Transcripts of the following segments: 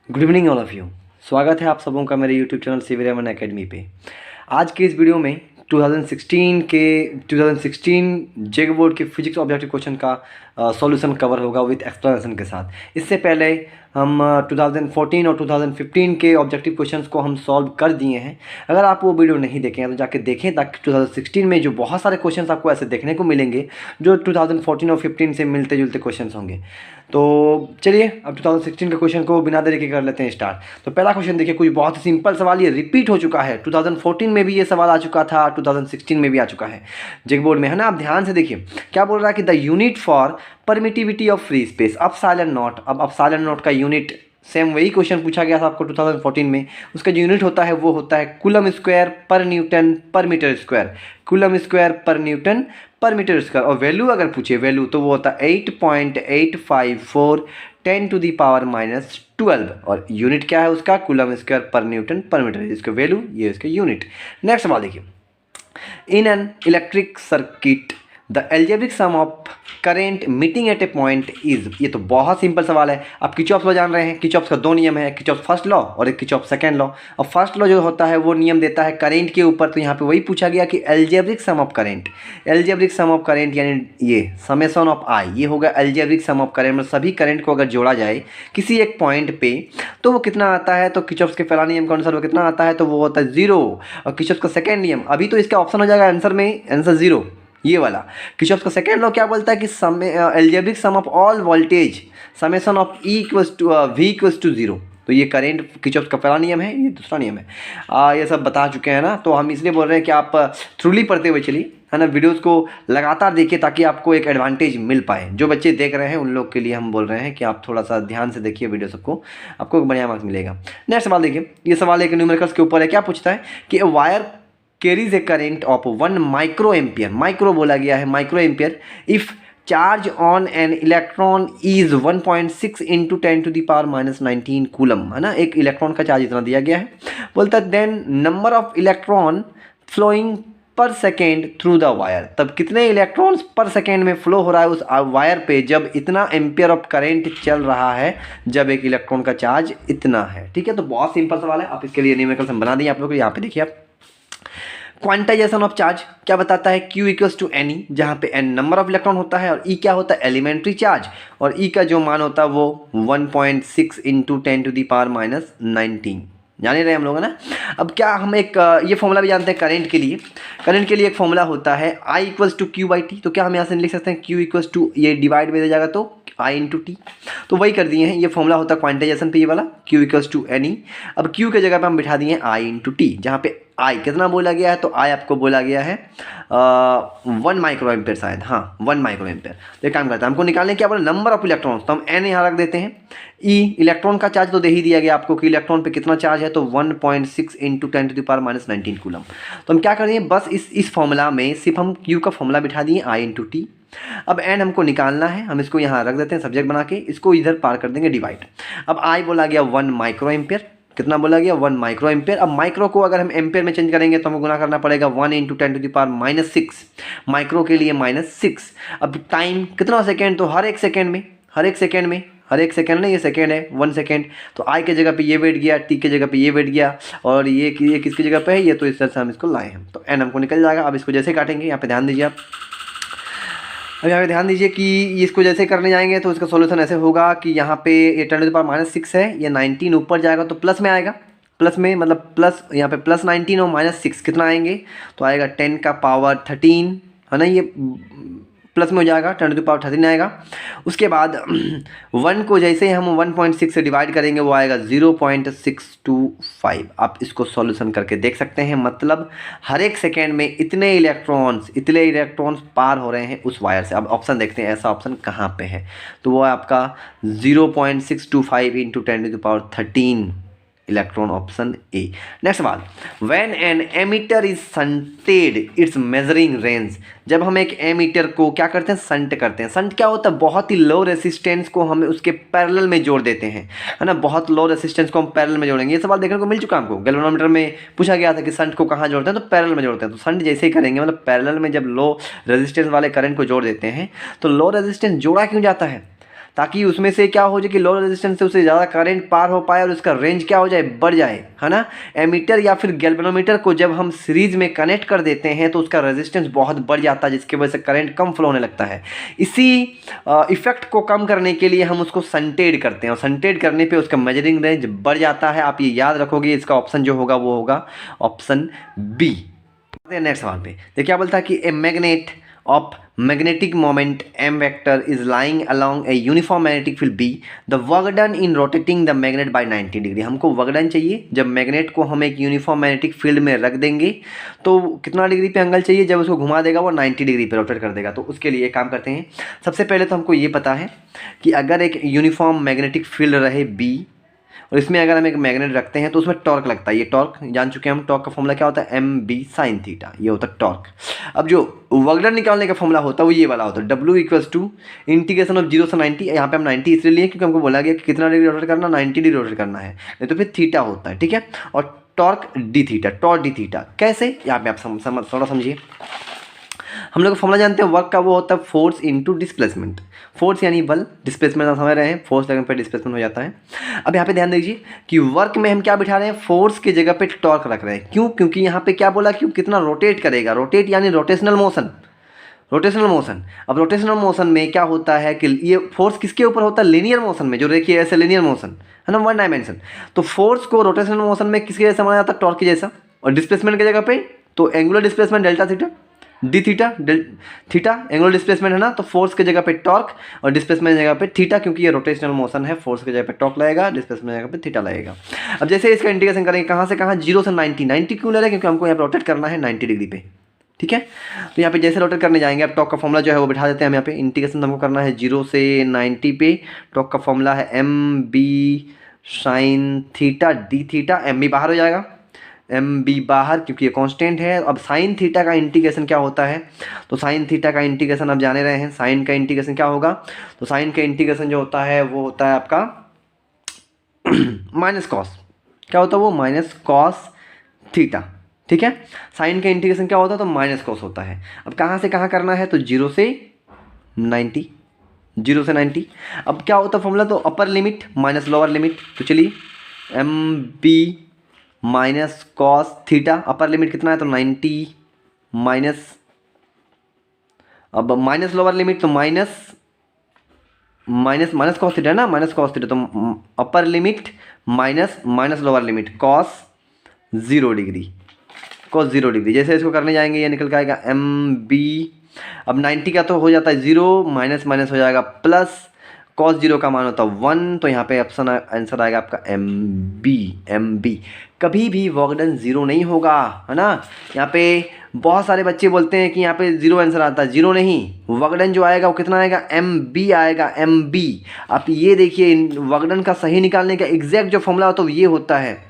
Good evening all of you. स्वागत है आप सबों का मेरे यूट्यूब चैनल सिविल एवं एकेडमी पे। आज के इस वीडियो में 2016 जेग बोर्ड के फिजिक्स ऑब्जेक्टिव क्वेश्चन का सॉल्यूशन कवर होगा विथ एक्सप्लेनेशन के साथ। इससे पहले हम 2014 और 2015 के ऑब्जेक्टिव क्वेश्चंस को हम सॉल्व कर दिए हैं। अगर आप वो वीडियो नहीं देखे हैं तो जाके देखें, ताकि 2016 में जो बहुत सारे क्वेश्चंस आपको ऐसे देखने को मिलेंगे जो 2014 और 15 से मिलते जुलते क्वेश्चंस होंगे। तो चलिए अब 2016 के क्वेश्चन को बिना देरी के कर लेते हैं स्टार्ट। तो पहला क्वेश्चन देखिए, कुछ बहुत ही सिंपल सवाल, ये रिपीट हो चुका है। 2014 में भी ये सवाल आ चुका था, 2016 में भी आ चुका है, जेग बोर्ड में है ना। आप ध्यान से देखिए क्या बोल रहा है कि the unit for permittivity of free space epsilon not. अब एप्सिलॉन नॉट का यूनिट सेम वही क्वेश्चन पूछा गया था आपको 2014 में। उसका जो यूनिट होता है वो होता है कूलम स्क्वायर पर न्यूटन पर मीटर स्क्वायर, कूलम स्क्वायर पर न्यूटन पर मीटर स्क्वायर। और वैल्यू अगर पूछे वैल्यू तो वो होता है 8.854 10 टू दी पावर -12। और यूनिट क्या है उसका, कूलम स्क्वायर पर न्यूटन पर मीटर। इसका वैल्यू, ये इसका यूनिट। नेक्स्ट सवाल देखिए, in an electric circuit the algebraic sum of current meeting at A point is. ये तो बहुत सिंपल सवाल है। आप किरचॉफ लॉ जान रहे हैं, किरचॉफ का दो नियम है, किरचॉफ फर्स्ट लॉ और एक किरचॉफ सेकंड लॉ। और फर्स्ट लॉ जो होता है वो नियम देता है करेंट के ऊपर, तो यहाँ पे वही पूछा गया कि algebraic sum of current, algebraic sum of current यानी ये समेशन ऑफ आई, ये होगा एल्जेब्रिक सम ऑफ करेंट। मतलब सभी करंट को अगर जोड़ा जाए किसी एक पॉइंट पे तो वो कितना आता है, तो किरचॉफ के पहला नियम के अनुसार वो कितना आता है, तो वो होता है 0। और किरचॉफ का सेकेंड नियम, अभी तो इसका ऑप्शन हो जाएगा आंसर में, आंसर 0 ये वाला। किरचॉफ का सेकेंड लॉ क्या बोलता है कि algebraic sum of all voltage summation of E equals to V equals to 0। तो ये करेंट किरचॉफ का पहला नियम है, ये दूसरा नियम है। ये सब बता चुके हैं ना, तो हम इसलिए बोल रहे हैं कि आप थ्रूली पढ़ते हुए चलिए, है ना। वीडियोस को लगातार देखिए ताकि आपको एक एडवांटेज मिल पाए। जो बच्चे देख रहे हैं उन लोग के लिए हम बोल रहे हैं कि आप थोड़ा सा ध्यान से देखिए वीडियो, सबको आपको बढ़िया मार्क्स मिलेगा। नेक्स्ट सवाल देखिए, ये सवाल एक न्यूमेरिकल्स के ऊपर है। क्या पूछता है कि wire carries a current of 1 micro ampere, micro बोला गया है, micro ampere, if charge on an electron is 1.6 into 10 to the power -19 coulomb, है ना। एक इलेक्ट्रॉन का चार्ज इतना दिया गया है। बोलता है then number of electron flowing पर सेकेंड थ्रू द वायर। तब कितने इलेक्ट्रॉन्स पर सेकेंड में फ्लो हो रहा है उस वायर पे जब इतना एम्पियर ऑफ करंट चल रहा है, जब एक इलेक्ट्रॉन का चार्ज इतना है। ठीक है, तो बहुत सिंपल सवाल है। आप इसके लिए न्यूमेरिकल हम बना दिए आप लोग, यहाँ पे देखिए आप। क्वांटाइजेशन ऑफ चार्ज क्या बताता है, Q equals to N E, जहाँ पे n नंबर ऑफ इलेक्ट्रॉन होता है और E क्या होता है, एलिमेंट्री चार्ज। और E का जो मान होता है वो 1.6 इंटू 10 टू दी पावर -19, जाने रहे हम लोग, है ना। अब क्या हम एक ये फॉर्मूला भी जानते हैं करंट के लिए। करंट के लिए एक फॉर्मूला होता है I इक्वल्स टू Q/T। तो क्या हम यहाँ से लिख सकते हैं Q इक्वल्स टू, ये डिवाइड में दे जाएगा तो I इंटू टी, तो वही कर दिए हैं। ये फॉर्मूला होता है क्वांटाइजेशन पे, ये वाला Q equals to N E. अब Q के जगह पे हम बिठा दिए I इंटू टी, जहाँ पे I कितना बोला गया है, तो I आपको बोला गया है 1 माइक्रो एम्पेयर शायद, हाँ 1 माइक्रो एम्पेयर। तो एक काम करता है, हमको निकालने क्या बोला, नंबर ऑफ इलेक्ट्रॉन्स, तो हम n यहाँ रख देते हैं। E इलेक्ट्रॉन का चार्ज तो दे ही दिया गया आपको कि इलेक्ट्रॉन पे कितना चार्ज है, तो 1.6 into 10 to the power -19 coulomb. तो हम क्या कर दिए, बस इस फॉर्मूला में सिर्फ हम Q का फॉर्मूला बिठा दिए I इंटू टी। अब n हमको निकालना है, हम इसको यहाँ रख देते हैं सब्जेक्ट बना के, इसको इधर पार कर देंगे डिवाइड। अब I बोला गया 1 माइक्रो एम्पेयर, कितना बोला गया 1 माइक्रो एम्पेयर। अब माइक्रो को अगर हम एम्पेयर में चेंज करेंगे तो हमको गुना करना पड़ेगा 1 into 10 to the power -6, micro के लिए -6। अब टाइम कितना सेकेंड, तो हर एक सेकेंड में, हर एक सेकेंड नहीं, ये सेकेंड है 1 सेकेंड। तो आई के जगह पे ये वेट गया, टी के जगह पे ये वेट गया, और ये किसकी जगह पे है, ये तो इस तरह से हम इसको लाए हैं, तो एन हमको निकल जाएगा। अब इसको जैसे काटेंगे, यहाँ पे ध्यान दीजिए आप, अब यहाँ पे ध्यान दीजिए कि इसको जैसे करने जाएंगे तो इसका सॉल्यूशन ऐसे होगा कि यहाँ पे ये 10 टू द पावर -6 है, ये 19 ऊपर जाएगा तो प्लस में आएगा, प्लस में मतलब प्लस, यहाँ पे +19 और -6 कितना आएंगे, तो आएगा 10 का पावर 13, है ना। ये प्लस में हो जाएगा, 10 टू द पावर 13 आएगा। उसके बाद 1 को जैसे ही हम 1.6 से डिवाइड करेंगे वो आएगा 0.625। आप इसको सॉल्यूशन करके देख सकते हैं, मतलब हर एक सेकेंड में इतने इलेक्ट्रॉन्स पार हो रहे हैं उस वायर से। अब ऑप्शन देखते हैं ऐसा ऑप्शन कहाँ पे है, तो वो है आपका 0.625 into 10 to the power 13 electron, option A. Next सवाल, when an ammeter is shunted its measuring range. जब हम एक एमीटर को क्या करते हैं, शंट करते हैं। शंट क्या होता है, बहुत ही लो रेसिस्टेंस को हम उसके पैरेलल में जोड़ देते हैं, है ना। बहुत लो रेसिस्टेंस को हम पैरेलल में जोड़ेंगे। ये सवाल देखने को मिल चुका हमको, गैल्वेनोमीटर में पूछा गया था कि शंट को कहाँ जोड़ते हैं, तो पैरेलल में जोड़ते हैं। तो शंट जैसे ही करेंगे, मतलब पैरेलल में जब लो रेजिस्टेंस वाले करंट को जोड़ देते हैं, तो लो रेजिस्टेंस जोड़ा क्यों जाता है, ताकि उसमें से क्या हो जाए कि लो रेजिस्टेंस से उससे ज़्यादा करंट पार हो पाए और उसका रेंज क्या हो जाए, बढ़ जाए, है ना। एमीटर या फिर गैल्वेनोमीटर को जब हम सीरीज में कनेक्ट कर देते हैं तो उसका रेजिस्टेंस बहुत बढ़ जाता है, जिसकी वजह से करंट कम फ्लो होने लगता है। इसी इफेक्ट को कम करने के लिए हम उसको संटेड करते हैं, और संटेड करने पे उसका मेजरिंग रेंज बढ़ जाता है। आप ये याद रखोगे, इसका ऑप्शन जो होगा वो होगा ऑप्शन बी। नेक्स्ट सवाल पे देखिए क्या बोलता है कि a magnet of magnetic moment m vector is lying along a uniform magnetic field b, the work done in rotating the magnet by 90 degree. हमको वर्क डन चाहिए जब मैग्नेट को हम एक यूनिफॉर्म मैग्नेटिक फील्ड में रख देंगे तो कितना डिग्री पे एंगल चाहिए, जब उसको घुमा देगा वो 90 डिग्री पे रोटेट कर देगा। तो उसके लिए एक काम करते हैं, सबसे पहले तो हमको ये पता है कि अगर एक यूनिफॉर्म मैग्नेटिक फील्ड रहे b और इसमें अगर हम एक मैग्नेट रखते हैं तो उसमें टॉर्क लगता है। ये टॉर्क जान चुके हैं हम, टॉर्क का फॉर्मूला क्या होता है, एम बी साइन थीटा, ये होता है टॉर्क। अब जो वर्क डन निकालने का फॉर्मूला होता है वो ये वाला होता है, W equals to integration of 0 से 90। यहाँ पे हम 90 इसलिए लिए क्योंकि हमको बोला गया कि कितना डिग्री रोटेट करना, 90 डिग्री रोटेट करना है, नहीं तो फिर थीटा होता है, ठीक है। और torque D theta, torque D theta कैसे, यहाँ पे आप थोड़ा समझिए। हम लोग फॉर्मूला जानते हैं वर्क का, वो होता है फोर्स इनटू डिस्प्लेसमेंट। फोर्स यानी बल, डिस्प्लेसमेंट आप समझ रहे हैं, फोर्स लगने पर डिस्प्लेसमेंट हो जाता है। अब यहाँ पे ध्यान दीजिए कि वर्क में हम क्या बिठा रहे हैं, फोर्स की जगह पे टॉर्क रख रहे हैं। क्यों, क्योंकि यहाँ पे क्या बोला कि कितना रोटेट करेगा, रोटेट यानी रोटेशनल मोशन, रोटेशनल मोशन। अब रोटेशनल मोशन में क्या होता है कि ये फोर्स किसके ऊपर होता है, लीनियर मोशन में, जो देखिए ऐसे लीनियर मोशन है ना, वन डायमेंशन। तो फोर्स को रोटेशनल मोशन में किसके जैसा माना जाता है, टॉर्क के जैसा। और डिस्प्लेसमेंट की जगह पे तो angular displacement delta theta, D theta theta angular displacement है ना, तो फोर्स की जगह पे टॉर्क और डिस्प्लेसमेंट की जगह पे थीटा, क्योंकि ये रोटेशनल मोशन है, फोर्स की जगह पे टॉर्क लगेगा, डिस्प्लेसमेंट की जगह पे थीटा लगेगा। अब जैसे इसका इंटीग्रेशन करेंगे कहाँ से कहाँ, 0 से 90, 90 क्यों ले रहे हैं, क्योंकि हमको यहाँ पे रोटेट करना है 90 डिग्री पे, ठीक है। तो यहाँ पे जैसे रोटेट करने जाएंगे, अब टॉर्क का फॉर्मूला जो है वो बिठा देते हैं हम यहाँ पे। इंटीग्रेशन हमको करना है 0 से 90 पे, टॉर्क का फॉर्मूला है M B sine theta D theta, M B बाहर हो जाएगा, एम बी बाहर क्योंकि ये कांस्टेंट है। अब साइन थीटा का इंटीग्रेशन क्या होता है, तो साइन थीटा का इंटीग्रेशन आप जाने रहे हैं, साइन का इंटीग्रेशन क्या होगा, तो साइन का इंटीग्रेशन जो होता है वो होता है आपका माइनस कॉस, क्या होता है वो, माइनस कॉस थीटा, ठीक है। साइन का इंटीग्रेशन क्या होता है, तो माइनस कॉस होता है। अब कहाँ से कहाँ करना है, तो 0 से 90, 0 से 90। अब क्या होता है फॉर्मूला, तो upper limit minus lower limit, तो चलिए M B minus cos theta, upper limit कितना है, तो 90 माइनस, अब माइनस लोअर लिमिट तो minus minus minus cos theta है ना, माइनस कॉस थीटा, तो upper limit minus minus lower limit cos 0 degree, cos 0 degree. जैसे इसको करने जाएंगे ये निकल के आएगा एम बी, अब 90 का तो हो जाता है 0, माइनस माइनस हो जाएगा प्लस, कॉस 0 का मान होता है 1, तो यहाँ पे ऑप्शन आंसर आएगा आपका एम बी, एम बी। कभी भी वर्क डन 0 नहीं होगा, है ना। यहाँ पे बहुत सारे बच्चे बोलते हैं कि यहाँ पे 0 आंसर आता है, 0 नहीं, वर्क डन जो आएगा वो कितना आएगा, एम बी आएगा, एम बी। आप ये देखिए वर्क डन का सही निकालने का एग्जैक्ट जो फॉर्मूला होता है वो ये होता है,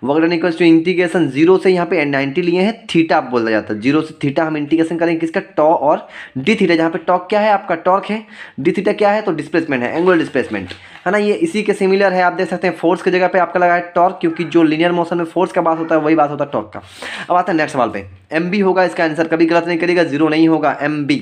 work done equals to integration 0 से यहाँ पे 90 लिए हैं, थीटा आप बोला जाता है, 0 से थीटा हम इंटीग्रेशन करेंगे किसका, टॉ और डी थीटा, जहाँ पे टॉक क्या है आपका, टॉर्क है, डी थीटा क्या है, तो डिस्प्लेसमेंट है, एंगुलर डिस्प्लेसमेंट, है ना। ये इसी के सिमिलर है, आप देख सकते हैं फोर्स की जगह पे आपका लगा है टॉर्क, क्योंकि जो लीनियर मोशन में फोर्स का बात होता है वही बात होता है टॉर्क का। अब आता है नेक्स्ट सवाल पे, एम बी होगा इसका आंसर, कभी गलत नहीं करिएगा, 0 नहीं होगा, एम बी।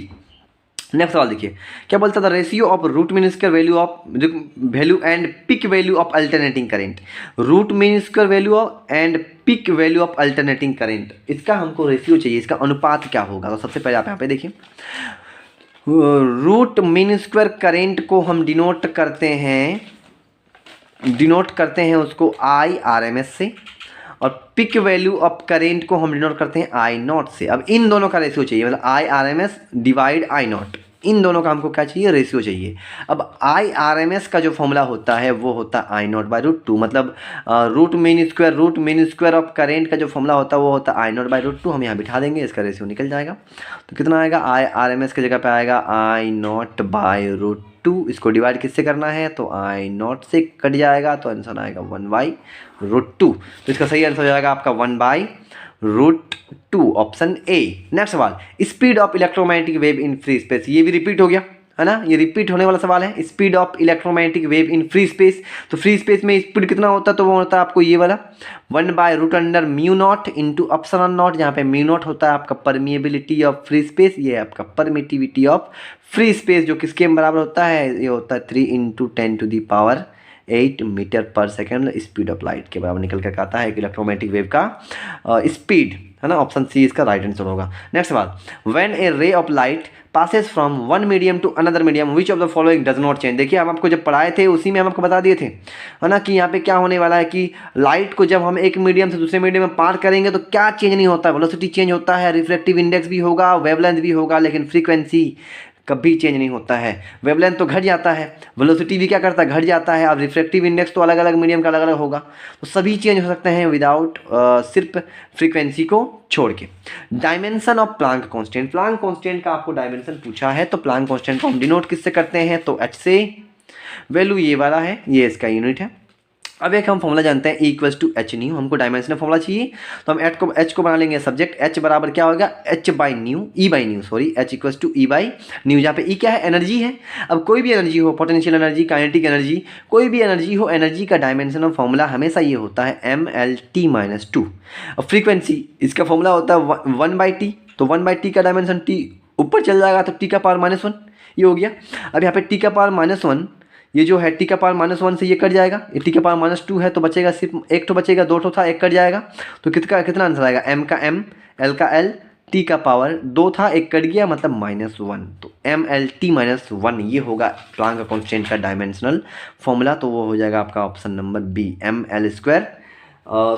नेक्स्ट सवाल देखिए क्या बोलता था, ratio of root mean square value of value and peak value of alternating current, root mean square value of and peak value of alternating current, इसका हमको रेशियो चाहिए, इसका अनुपात क्या होगा। तो सबसे पहले आप यहाँ पे देखिए, रूट मीन स्क्वायर करेंट को हम डिनोट करते हैं उसको आई आर एम एस से, और पिक वैल्यू ऑफ करेंट को हम डिनोट करते हैं आई नॉट से। अब इन दोनों का रेशियो चाहिए, मतलब I R M S divide I naught, इन दोनों का हमको क्या चाहिए, रेशियो चाहिए। अब आई आर एम एस का जो फॉर्मूला होता है वो होता है I naught by root two, मतलब root mean square of current का जो फॉर्मूला होता है वो होता है I naught by root two. हम यहाँ बिठा देंगे, इसका रेशियो निकल जाएगा। तो कितना आएगा, आई आर एम एस की जगह पे आएगा आई नॉट बाई रूट टू, इसको डिवाइड किससे करना है, तो आई नॉट से कट जाएगा, तो आंसर आएगा 1 बाई रूट टू। तो इसका सही आंसर हो जाएगा आपका 1 by root two, option A. Next सवाल, speed of electromagnetic wave in free space, ये भी रिपीट हो गया, है ना, ये रिपीट होने वाला सवाल है। Speed of electromagnetic wave in free space, तो फ्री स्पेस में स्पीड कितना होता है, तो वो होता है आपको ये वाला 1/√μ0 इंटू एप्सिलॉन नॉट, जहाँ पे म्यू नॉट होता है आपका परमिएबिलिटी ऑफ फ्री स्पेस, ये है आपका परमिटिविटी ऑफ फ्री स्पेस, जो किसके बराबर होता है, ये होता है 3 × 10⁸ मीटर पर सेकेंड स्पीड ऑफ लाइट के बराबर निकल कर आता है एक इलेक्ट्रोमैग्नेटिक वेव का स्पीड, है ना। ऑप्शन सी इसका राइट आंसर होगा। नेक्स्ट सवाल, when a ray of light passes from one medium to another medium which of the following does not change. देखिए हम आपको जब पढ़ाए थे उसी में हम आपको बता दिए थे, है ना, कि यहाँ पे क्या होने वाला है कि लाइट को जब हम एक मीडियम से दूसरे मीडियम में पार करेंगे तो क्या चेंज नहीं होता है, वेलोसिटी चेंज होता है, रिफ्लेक्टिव इंडेक्स भी होगा, वेवलेंथ भी होगा, लेकिन फ्रीक्वेंसी कभी चेंज नहीं होता है। वेवलेंथ तो घट जाता है, वेलोसिटी भी क्या करता है, घट जाता है। अब रिफ्रैक्टिव इंडेक्स तो अलग अलग मीडियम का अलग अलग होगा, तो सभी चेंज हो सकते हैं विदाउट सिर्फ फ्रीक्वेंसी को छोड़ के। Dimension of Planck constant, Planck constant का आपको डायमेंशन पूछा है, तो प्लांक कांस्टेंट को हम डिनोट किससे करते हैं, तो एच से। वैल्यू ये वाला है, ये इसका यूनिट है। अब एक हम फॉर्मूला जानते हैं E=H न्यू, हमको डायमेंशनल फॉर्मूला चाहिए, तो हम एच को बना लेंगे सब्जेक्ट, H बराबर क्या होगा, E/न्यू, सॉरी H=E/न्यू, जहाँ पे E क्या है, एनर्जी है। अब कोई भी एनर्जी हो, पोटेंशियल एनर्जी, काइनेटिक एनर्जी, कोई भी एनर्जी हो, एनर्जी का डायमेंशनल फॉर्मूला हमेशा ये होता है mLT-2। अब फ्रीक्वेंसी, इसका फॉर्मूला होता है 1/T, तो 1/T का डायमेंशन T ऊपर चल जाएगा तो T⁻⁻1 ये हो गया। अब यहाँ पे T⁻⁻1 ये जो है T⁻⁻1 से ये कट जाएगा, ये T⁻⁻2 है तो बचेगा सिर्फ एक तो बचेगा, दो तो था एक कट जाएगा, तो कितना आंसर आएगा, m का m, l का l, T⁻2 था एक कट गया मतलब -1, तो mLT-1 ये होगा प्लांक कांस्टेंट का डायमेंशनल फॉर्मूला, तो वो हो जाएगा आपका option number B mL²।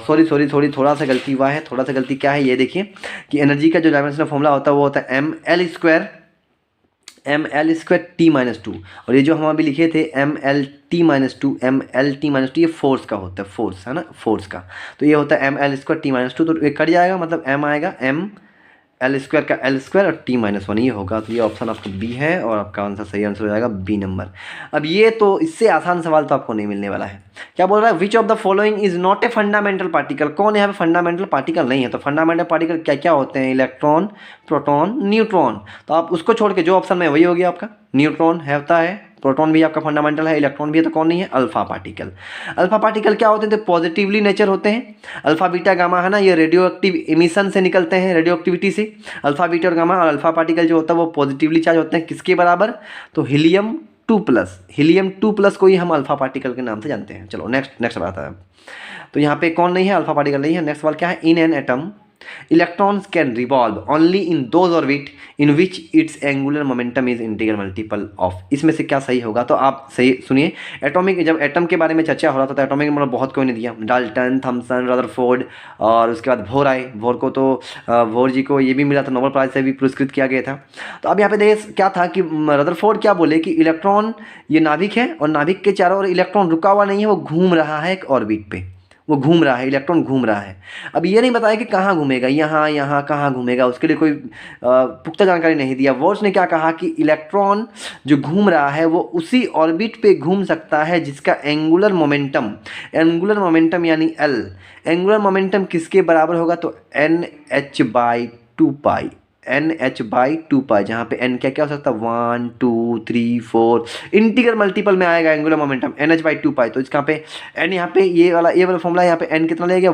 Sorry थोड़ा सा गलती हुआ है, थोड़ा सा गलती क्या है ये देखिए कि एनर्जी का जो डायमेंशनल फॉर्मूला होता है वो होता है mL²T-2, और ये जो हम अभी लिखे थे mLT-2 ये फोर्स का होता है, फोर्स है ना, फोर्स का, तो ये होता है mL²T-2, तो ये कट जाएगा मतलब m आएगा mL² का L² और T-1 ये होगा, तो ये ऑप्शन आपका बी है और आपका आंसर सही आंसर हो जाएगा बी नंबर। अब ये तो इससे आसान सवाल तो आपको नहीं मिलने वाला है। क्या बोल रहा है, विच of the following is not a fundamental particle, कौन यहाँ पे फंडामेंटल पार्टिकल नहीं है, तो फंडामेंटल पार्टिकल क्या क्या होते हैं, इलेक्ट्रॉन, प्रोटॉन, न्यूट्रॉन, तो आप उसको छोड़ के जो ऑप्शन में वही हो गया आपका, न्यूट्रॉन है होता है, प्रोटॉन भी आपका फंडामेंटल है, इलेक्ट्रॉन भी है, तो कौन नहीं है, अल्फा पार्टिकल। अल्फा पार्टिकल क्या होते हैं, तो पॉजिटिवली नेचर होते हैं, अल्फा बीटा गामा है ना, ये रेडियो एक्टिव इमिशन से निकलते हैं, रेडियो एक्टिविटी से, अल्फा बीटा और गामा, और अल्फा पार्टिकल जो होता है वो पॉजिटिवली चार्ज होते हैं, किसके बराबर, तो हीलियम 2+ को ही हम अल्फा पार्टिकल के नाम से जानते हैं। चलो नेक्स्ट बात है, तो यहाँ पे कौन नहीं है, अल्फा पार्टिकल नहीं है। नेक्स्ट सवाल क्या है, in an atom electrons can revolve only in those orbit in which it's angular momentum is integral multiple of, इसमें से क्या सही होगा, तो आप सही सुनिए। एटॉमिक, जब एटम के बारे में चर्चा हो रहा था तो एटॉमिक मतलब बहुत कोई ने दिया, डाल्टन, थॉमसन, रदरफोर्ड, और उसके बाद भोर आए, भोर को तो भोर जी को ये भी मिला था, नोबेल प्राइज से भी पुरस्कृत किया गया था। तो अब यहाँ पे देखिए क्या था कि रदरफोर्ड क्या बोले कि इलेक्ट्रॉन ये नाभिक है और नाभिक के चारों ओर इलेक्ट्रॉन रुका हुआ नहीं है, वो घूम रहा है एक ऑर्बिट पे, वो घूम रहा है, इलेक्ट्रॉन घूम रहा है। अब ये नहीं बताया कि कहाँ घूमेगा, यहाँ कहाँ घूमेगा, उसके लिए कोई पुख्ता जानकारी नहीं दिया। वॉल्स ने क्या कहा कि इलेक्ट्रॉन जो घूम रहा है वो उसी ऑर्बिट पे घूम सकता है जिसका एंगुलर मोमेंटम यानी L, एंगुलर मोमेंटम किसके बराबर होगा, तो NH/2π, जहाँ पे n क्या हो सकता है, 1 2 3 4, इंटीग्रल मल्टीपल में आएगा एंगुलर मोमेंटम NH/2π, तो इसका पे n, यहाँ पे ये वाला फॉर्मूला, यहाँ पे n कितना ले गया,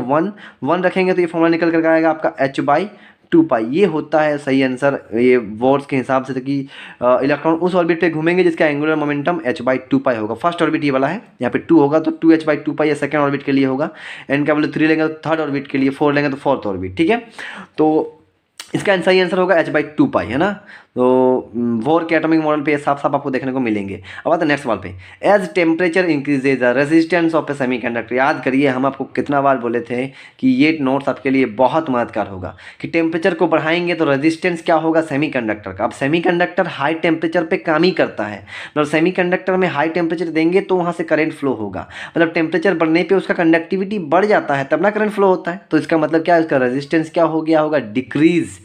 1 रखेंगे तो ये फॉर्मूला निकल कर आएगा आपका H/2π, ये होता है सही आंसर ये वॉल्स के हिसाब से, कि इलेक्ट्रॉन उस ऑर्बिट पे घूमेंगे जिसका एंगुलर मोमेंटम H/2π होगा। फर्स्ट ऑर्बिट ये वाला है, यहाँ पे 2 होगा तो 2H/2π ये सेकेंड ऑर्बिट के लिए होगा, n का वैल्यू 3 लेंगे तो थर्ड ऑर्बिट के लिए, 4 लेंगे तो फोर्थ ऑर्बिट, ठीक है। तो इसका सही आंसर होगा H/2π, है ना। तो वोर के एटॉमिक मॉडल पे साफ आपको देखने को मिलेंगे। अब आते हैं नेक्स्ट सवाल पे, as temperature increases the resistance of a semiconductor. याद करिए हम आपको कितना बार बोले थे कि ये नोट्स आपके लिए बहुत मददगार होगा कि टेम्परेचर को बढ़ाएंगे तो रेजिस्टेंस क्या होगा सेमीकंडक्टर का। अब सेमीकंडक्टर हाई टेम्परेचर पे काम ही करता है, मतलब सेमीकंडक्टर में हाई टेम्परेचर देंगे तो वहाँ से करंट फ्लो होगा, मतलब टेम्परेचर बढ़ने पर उसका कंडक्टिविटी बढ़ जाता है तब ना करंट फ्लो होता है, तो इसका मतलब क्या है, उसका रेजिस्टेंस क्या हो गया होगा, डिक्रीज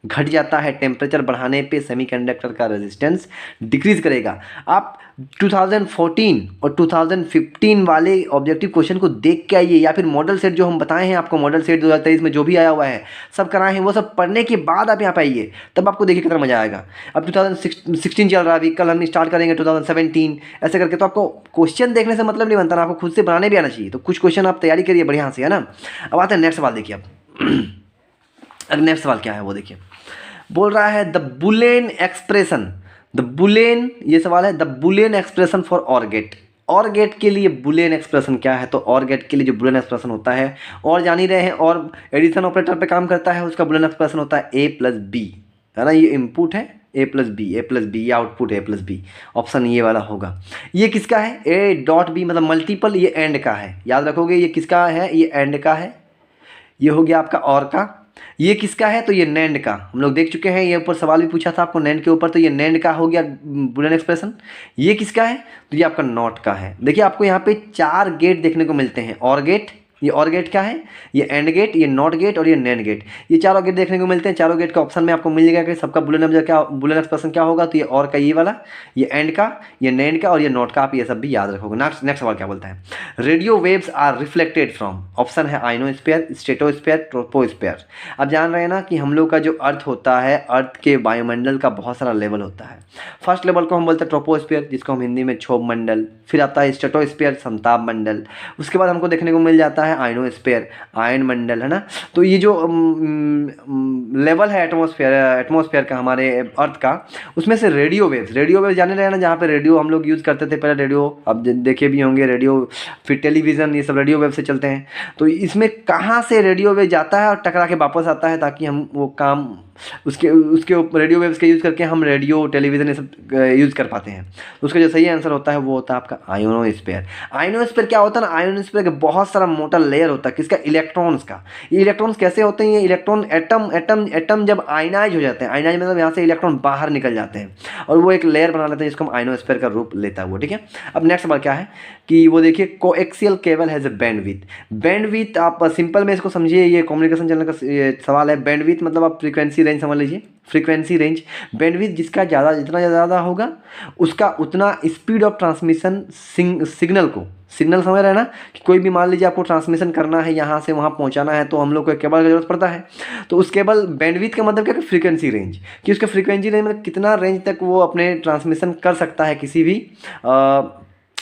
घट जाता है, टेम्परेचर बढ़ाने पे सेमीकंडक्टर का रेजिस्टेंस डिक्रीज करेगा। आप 2014 और 2015 वाले ऑब्जेक्टिव क्वेश्चन को देख के आइए, या फिर मॉडल सेट जो हम बताए हैं आपको, मॉडल सेट 2023 में जो भी आया हुआ है सब कराए हैं, वो सब पढ़ने के बाद आप यहाँ पे आइए, तब आपको देखिए कितना मजा आएगा। अब 2016 चल रहा है अभी, कल हम स्टार्ट करेंगे 2017, ऐसे करके। तो आपको क्वेश्चन देखने से मतलब नहीं बनता ना, आपको खुद से बनाने भी आना चाहिए। तो कुछ क्वेश्चन आप तैयारी करिए बढ़िया से, है ना। अब आते हैं नेक्स्ट सवाल, देखिए अब अब नेक्स्ट सवाल क्या है वो देखिए। बोल रहा है the Boolean expression, the Boolean, ये सवाल है, the Boolean expression for OR gate. और गेट के लिए बुलियन एक्सप्रेशन क्या है? तो और गेट के लिए जो बुलियन एक्सप्रेशन होता है, और जान ही रहे हैं, और एडिशन ऑपरेटर पे काम करता है, उसका बुलियन एक्सप्रेशन होता है a प्लस बी, है ना। ये इनपुट है a प्लस बी, ये आउटपुट है a प्लस बी। ऑप्शन ये वाला होगा। ये किसका है? a डॉट बी मतलब मल्टीपल, ये एंड का है, याद रखोगे। ये किसका है? ये एंड का है। ये हो गया आपका और का। ये किसका है? तो ये नैंड का, हम लोग देख चुके हैं, ये ऊपर सवाल भी पूछा था आपको नैंड के ऊपर, तो ये नैंड का हो गया बुलियन एक्सप्रेशन। ये किसका है? तो ये आपका नॉट का है। देखिए आपको यहाँ पे 4 गेट देखने को मिलते हैं, और गेट, ये और गेट क्या है? ये एंड गेट, ये नॉट गेट और ये नैंड गेट, ये चारों गेट देखने को मिलते हैं। चारों गेट का ऑप्शन में आपको मिल जाएगा कि सबका बुलियन एक्सप्रेशन क्या होगा। तो ये और का ये वाला, ये एंड का, ये नैंड का और ये नॉट का, आप ये सब भी याद रखोगे। नेक्स्ट सवाल क्या बोलता है? Radio waves are reflected from, option है आइनोस्फीयर, स्ट्रेटोस्फीयर, ट्रोपोस्फीयर। आप जान रहे हैं ना कि हम लोग का जो अर्थ होता है, अर्थ के वायुमंडल का बहुत सारा लेवल होता है। फर्स्ट लेवल को हम बोलते हैं ट्रोपोस्फीयर, जिसको हम हिंदी में क्षोभ मंडल, फिर आता है स्ट्रेटोस्फीयर, समताप मंडल, उसके बाद हमको देखने को मिल जाता है आयनोस्फीयर, आयन मंडल, है ना। तो ये जो लेवल है एटमॉस्फेयर का हमारे अर्थ का, उसमें से रेडियो वेव्स जाने रहे हैं ना, जहाँ पे रेडियो हम लोग यूज़ करते थे पहले, रेडियो अब देखे भी होंगे, रेडियो फिर टेलीविज़न, ये सब रेडियो वेव से चलते हैं। तो इसमें कहाँ से रेडियो वेव जाता है और टकरा के वापस आता है, ताकि हम वो काम उसके रेडियो वेव्स के यूज़ करके हम रेडियो, टेलीविज़न ये सब यूज़ कर पाते हैं। तो उसका जो सही आंसर होता है वो होता है आपका आयोनोस्फीयर। आयोनोस्फीयर क्या होता है ना? आयोनोस्फीयर का बहुत सारा मोटा लेयर होता है, किसका? इलेक्ट्रॉन्स का। ये इलेक्ट्रॉन्स कैसे होते हैं? ये इलेक्ट्रॉन एटम जब आयनाइज हो जाते हैं, आयनाइज मतलब यहाँ से इलेक्ट्रॉन बाहर निकल जाते हैं और वो एक लेयर बना लेते हैं, जिसको हम आयोनोस्फीयर का रूप लेता है वो, ठीक है। अब नेक्स्ट सवाल क्या है कि वो देखिए, coaxial cable has a bandwidth आप सिंपल में इसको समझिए, ये कम्युनिकेशन चैनल का सवाल है। बैंडविड्थ मतलब आप फ्रीक्वेंसी रेंज समझ लीजिए, फ्रीक्वेंसी रेंज। बैंडविड्थ जितना ज़्यादा होगा, उसका उतना स्पीड ऑफ ट्रांसमिशन सिग्नल समझ रहे हैं ना, कि कोई भी मान लीजिए आपको ट्रांसमिशन करना है, यहाँ से वहाँ पहुँचाना है, तो हम लोग को एक केबल की जरूरत पड़ता है। तो उस केबल, बैंडविड्थ का मतलब क्या है? फ्रीक्वेंसी रेंज, कि उसका फ्रीक्वेंसी रेंज मतलब कितना रेंज तक वो अपने ट्रांसमिशन कर सकता है किसी भी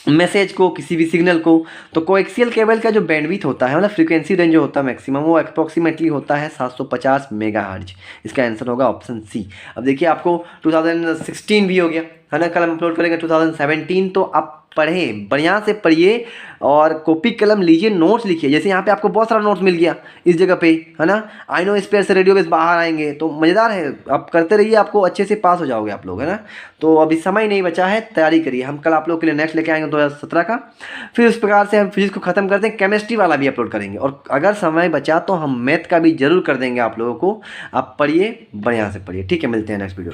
मैसेज को, किसी भी सिग्नल को। तो कोएक्सियल केबल का जो बैंडविड्थ होता है, मतलब फ्रीक्वेंसी रेंज जो होता है मैक्सिमम, वो अप्रॉक्सीमेटली होता है 750 मेगाहर्ट्ज। इसका आंसर होगा ऑप्शन सी। अब देखिए आपको 2016 भी हो गया, है ना, कल हम अपलोड करेंगे 2017। तो आप पढ़े, बढ़िया से पढ़िए और कॉपी कलम लीजिए, नोट्स लिखिए। जैसे यहाँ पे आपको बहुत सारा नोट्स मिल गया इस जगह पे, है ना। आइनोस्फीयर से रेडियो वेव्स बाहर आएंगे, तो मज़ेदार है, आप करते रहिए, आपको अच्छे से पास हो जाओगे आप लोग, है ना। तो अभी समय नहीं बचा है, तैयारी करिए। हम कल आप लोग के लिए नेक्स्ट लेके आएंगे 2017 का। फिर उस प्रकार से हम फिजिक्स को ख़त्म करते हैं, केमिस्ट्री वाला भी अपलोड करेंगे, और अगर समय बचा तो हम मैथ का भी जरूर कर देंगे आप लोगों को। आप पढ़िए, बढ़िया से पढ़िए, ठीक है। मिलते हैं नेक्स्ट वीडियो।